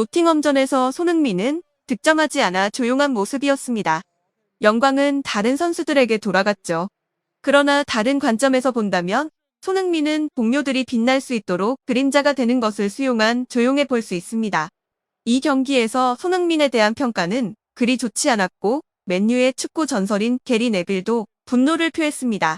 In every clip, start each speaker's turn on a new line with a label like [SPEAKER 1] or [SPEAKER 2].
[SPEAKER 1] 노팅엄전에서 손흥민은 득점하지 않아 조용한 모습이었습니다. 영광은 다른 선수들에게 돌아갔죠. 그러나 다른 관점에서 본다면 손흥민은 동료들이 빛날 수 있도록 그림자가 되는 것을 수용한 조용해 볼 수 있습니다. 이 경기에서 손흥민에 대한 평가는 그리 좋지 않았고 맨유의 축구 전설인 게리 네빌도 분노를 표했습니다.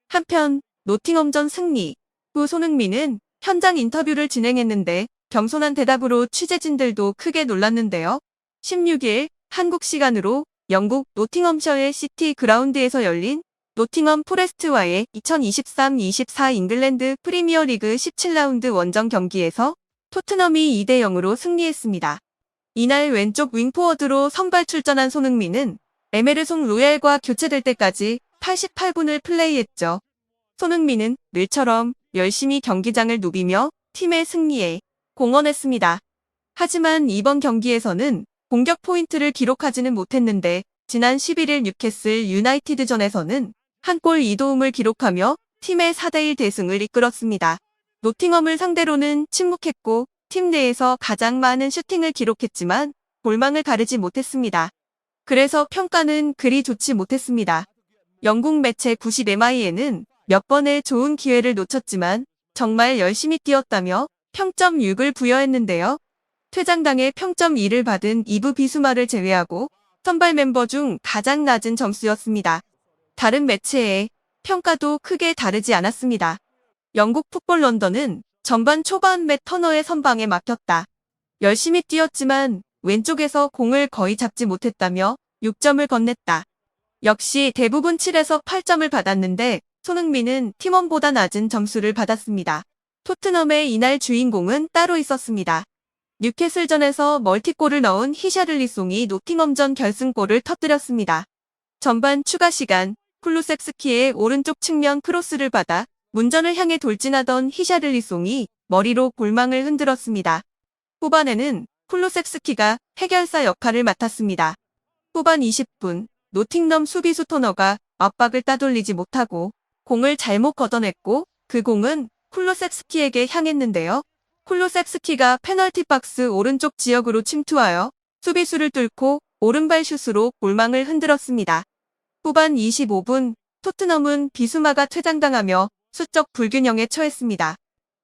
[SPEAKER 1] 한편 노팅엄전 승리 후 손흥민은 현장 인터뷰를 진행했는데 겸손한 대답으로 취재진들도 크게 놀랐는데요. 16일 한국 시간으로 영국 노팅엄셔의 시티 그라운드에서 열린 노팅엄 포레스트와의 2023-24 잉글랜드 프리미어리그 17라운드 원정 경기에서 토트넘이 2대0으로 승리했습니다. 이날 왼쪽 윙포워드로 선발 출전한 손흥민은 에메르송 로얄과 교체될 때까지 88분을 플레이했죠. 손흥민은 늘처럼 열심히 경기장을 누비며 팀의 승리에 공헌했습니다. 하지만 이번 경기에서는 공격 포인트를 기록하지는 못했는데 지난 11일 뉴캐슬 유나이티드전에서는 한 골 2도움을 기록하며 팀의 4대1 대승을 이끌었습니다. 노팅엄을 상대로는 침묵했고 팀 내에서 가장 많은 슈팅을 기록했지만 골망을 가르지 못했습니다. 그래서 평가는 그리 좋지 못했습니다. 영국 매체 90MI에는 몇 번의 좋은 기회를 놓쳤지만 정말 열심히 뛰었다며 평점 6을 부여했는데요. 퇴장당해 평점 2를 받은 이브 비수마를 제외하고 선발 멤버 중 가장 낮은 점수였습니다. 다른 매체의 평가도 크게 다르지 않았습니다. 영국 풋볼 런던은 전반 초반 맷 터너의 선방에 막혔다. 열심히 뛰었지만 왼쪽에서 공을 거의 잡지 못했다며 6점을 건넸다. 역시 대부분 7에서 8점을 받았는데 손흥민은 팀원보다 낮은 점수를 받았습니다. 토트넘의 이날 주인공은 따로 있었습니다. 뉴캐슬전에서 멀티골을 넣은 히샤를리송이 노팅엄전 결승골을 터뜨렸습니다. 전반 추가 시간 쿨루셉스키의 오른쪽 측면 크로스를 받아 문전을 향해 돌진하던 히샤를리송이 머리로 골망을 흔들었습니다. 후반에는 쿨루셉스키가 해결사 역할을 맡았습니다. 후반 20분 노팅엄 수비수 토너가 압박을 따돌리지 못하고 공을 잘못 걷어냈고 그 공은 쿨루셉스키에게 향했는데요. 쿨루셉스키가 페널티 박스 오른쪽 지역으로 침투하여 수비수를 뚫고 오른발 슛으로 골망을 흔들었습니다. 후반 25분 토트넘은 비수마가 퇴장당하며 수적 불균형에 처했습니다.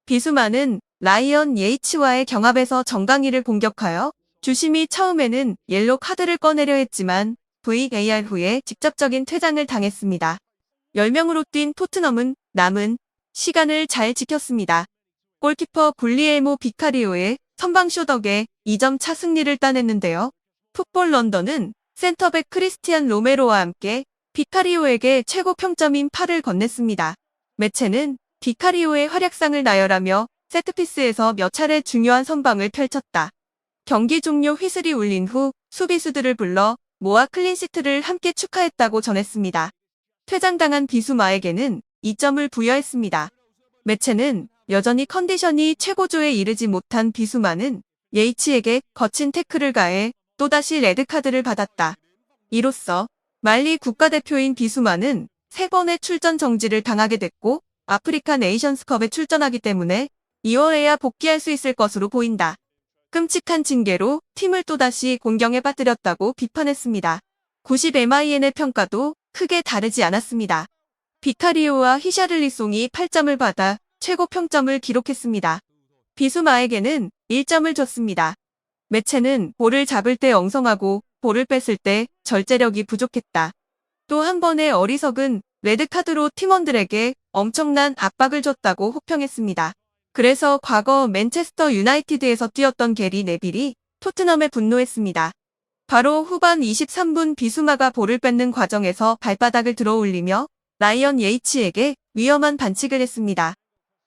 [SPEAKER 1] 비수마는 라이언 예이츠와의 경합에서 정강이를 공격하여 주심이 처음에는 옐로 카드를 꺼내려 했지만 VAR 후에 직접적인 퇴장을 당했습니다. 10명으로 뛴 토트넘은 남은 시간을 잘 지켰습니다. 골키퍼 불리에모 비카리오의 선방쇼 덕에 2점 차 승리를 따냈는데요. 풋볼 런던은 센터백 크리스티안 로메로와 함께 비카리오에게 최고 평점인 8을 건넸습니다. 매체는 비카리오의 활약상을 나열하며 세트피스에서 몇 차례 중요한 선방을 펼쳤다. 경기 종료 휘슬이 울린 후 수비수들을 불러 모아 클린시트를 함께 축하했다고 전했습니다. 퇴장당한 비수마에게는 2점을 부여했습니다. 매체는 여전히 컨디션이 최고조에 이르지 못한 비수마는 예이치에게 거친 태클을 가해 또다시 레드카드를 받았다. 이로써 말리 국가대표인 비수마는 3번의 출전 정지를 당하게 됐고 아프리카 네이션스컵에 출전하기 때문에 2월에야 복귀할 수 있을 것으로 보인다. 끔찍한 징계로 팀을 또다시 곤경에 빠뜨렸다고 비판했습니다. 90MIN의 평가도 크게 다르지 않았습니다. 비카리오와 히샤를리송이 8점을 받아 최고 평점을 기록했습니다. 비수마에게는 1점을 줬습니다. 매체는 볼을 잡을 때 엉성하고 볼을 뺐을 때 절제력이 부족했다. 또 한 번의 어리석은 레드카드로 팀원들에게 엄청난 압박을 줬다고 혹평했습니다. 그래서 과거 맨체스터 유나이티드에서 뛰었던 게리 네빌이 토트넘에 분노했습니다. 바로 후반 23분 비수마가 볼을 뺏는 과정에서 발바닥을 들어올리며 라이언 예이츠에게 위험한 반칙을 했습니다.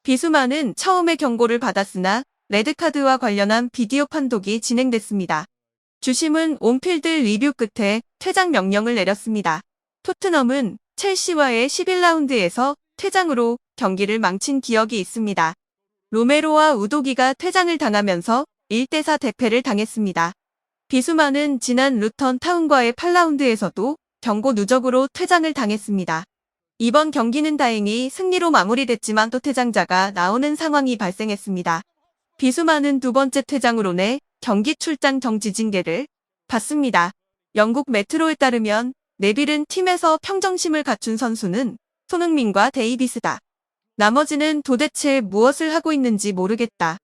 [SPEAKER 1] 비수마는 처음에 경고를 받았으나 레드카드와 관련한 비디오 판독이 진행됐습니다. 주심은 온필드 리뷰 끝에 퇴장 명령을 내렸습니다. 토트넘은 첼시와의 11라운드에서 퇴장으로 경기를 망친 기억이 있습니다. 로메로와 우도기가 퇴장을 당하면서 1대4 대패를 당했습니다. 비수마는 지난 루턴 타운과의 8라운드에서도 경고 누적으로 퇴장을 당했습니다. 이번 경기는 다행히 승리로 마무리됐지만 또 퇴장자가 나오는 상황이 발생했습니다. 비수마는 두 번째 퇴장으로 내 경기 출장 정지 징계를 받습니다. 영국 메트로에 따르면 네빌은 팀에서 평정심을 갖춘 선수는 손흥민과 데이비스다. 나머지는 도대체 무엇을 하고 있는지 모르겠다.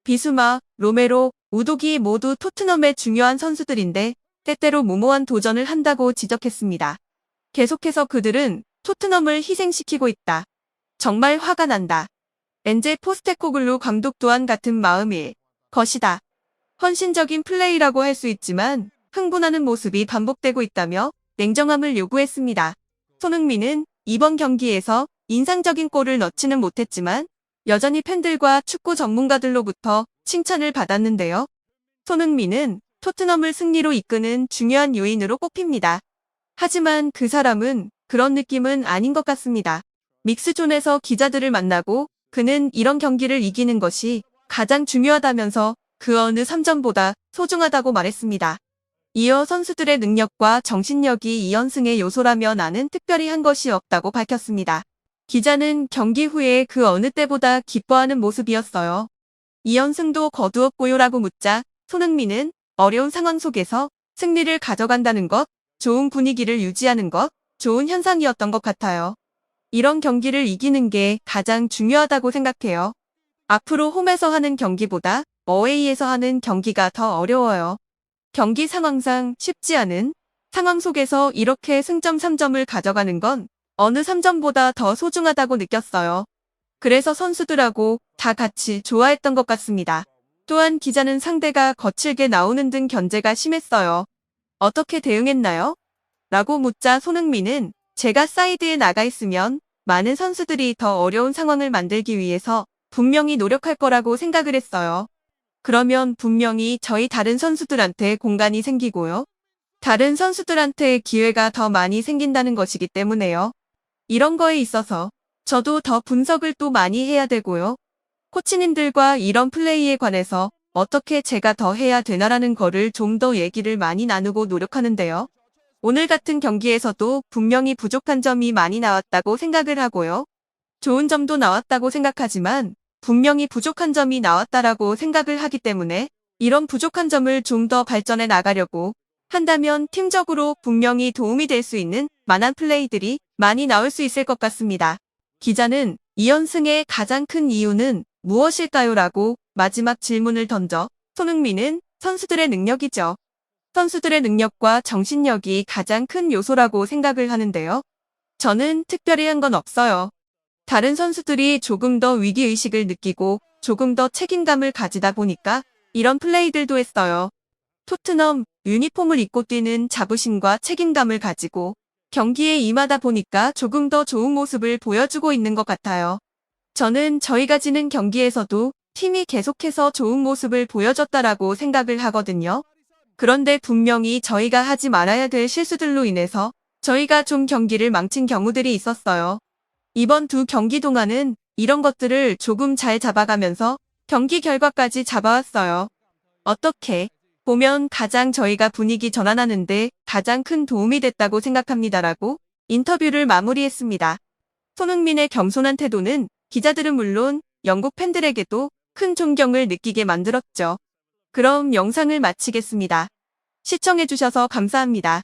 [SPEAKER 1] 비수마, 로메로, 우도기 모두 토트넘의 중요한 선수들인데 때때로 무모한 도전을 한다고 지적했습니다. 계속해서 그들은 토트넘을 희생시키고 있다. 정말 화가 난다. 엔제 포스테코글루 감독 또한 같은 마음일 것이다. 헌신적인 플레이라고 할 수 있지만 흥분하는 모습이 반복되고 있다며 냉정함을 요구했습니다. 손흥민은 이번 경기에서 인상적인 골을 넣지는 못했지만 여전히 팬들과 축구 전문가들로부터 칭찬을 받았는데요. 손흥민은 토트넘을 승리로 이끄는 중요한 요인으로 꼽힙니다. 하지만 그 사람은 그런 느낌은 아닌 것 같습니다. 믹스존에서 기자들을 만나고 그는 이런 경기를 이기는 것이 가장 중요하다면서 그 어느 3점보다 소중하다고 말했습니다. 이어 선수들의 능력과 정신력이 2연승의 요소라며 나는 특별히 한 것이 없다고 밝혔습니다. 기자는 경기 후에 그 어느 때보다 기뻐하는 모습이었어요. 2연승도 거두었고요라고 묻자 손흥민은 어려운 상황 속에서 승리를 가져간다는 것, 좋은 분위기를 유지하는 것, 좋은 현상이었던 것 같아요. 이런 경기를 이기는 게 가장 중요하다고 생각해요. 앞으로 홈에서 하는 경기보다 어웨이에서 하는 경기가 더 어려워요. 경기 상황상 쉽지 않은 상황 속에서 이렇게 승점 3점을 가져가는 건 어느 3점보다 더 소중하다고 느꼈어요. 그래서 선수들하고 다 같이 좋아했던 것 같습니다. 또한 기자는 상대가 거칠게 나오는 등 견제가 심했어요. 어떻게 대응했나요? 라고 묻자 손흥민은 제가 사이드에 나가 있으면 많은 선수들이 더 어려운 상황을 만들기 위해서 분명히 노력할 거라고 생각을 했어요. 그러면 분명히 저희 다른 선수들한테 공간이 생기고요. 다른 선수들한테 기회가 더 많이 생긴다는 것이기 때문에요. 이런 거에 있어서 저도 더 분석을 또 많이 해야 되고요. 코치님들과 이런 플레이에 관해서 어떻게 제가 더 해야 되나라는 거를 좀 더 얘기를 많이 나누고 노력하는데요. 오늘 같은 경기에서도 분명히 부족한 점이 많이 나왔다고 생각을 하고요. 좋은 점도 나왔다고 생각하지만 분명히 부족한 점이 나왔다라고 생각을 하기 때문에 이런 부족한 점을 좀 더 발전해 나가려고 한다면 팀적으로 분명히 도움이 될 수 있는 만한 플레이들이 많이 나올 수 있을 것 같습니다. 기자는 2연승의 가장 큰 이유는 무엇일까요? 라고 마지막 질문을 던져 손흥민은 선수들의 능력이죠. 선수들의 능력과 정신력이 가장 큰 요소라고 생각을 하는데요. 저는 특별히 한 건 없어요. 다른 선수들이 조금 더 위기의식을 느끼고 조금 더 책임감을 가지다 보니까 이런 플레이들도 했어요. 토트넘 유니폼을 입고 뛰는 자부심과 책임감을 가지고 경기에 임하다 보니까 조금 더 좋은 모습을 보여주고 있는 것 같아요. 저는 저희가 지는 경기에서도 팀이 계속해서 좋은 모습을 보여줬다라고 생각을 하거든요. 그런데 분명히 저희가 하지 말아야 될 실수들로 인해서 저희가 좀 경기를 망친 경우들이 있었어요. 이번 두 경기 동안은 이런 것들을 조금 잘 잡아가면서 경기 결과까지 잡아왔어요. 어떻게 보면 가장 저희가 분위기 전환하는데 가장 큰 도움이 됐다고 생각합니다라고 인터뷰를 마무리했습니다. 손흥민의 겸손한 태도는 기자들은 물론 영국 팬들에게도 큰 존경을 느끼게 만들었죠. 그럼 영상을 마치겠습니다. 시청해주셔서 감사합니다.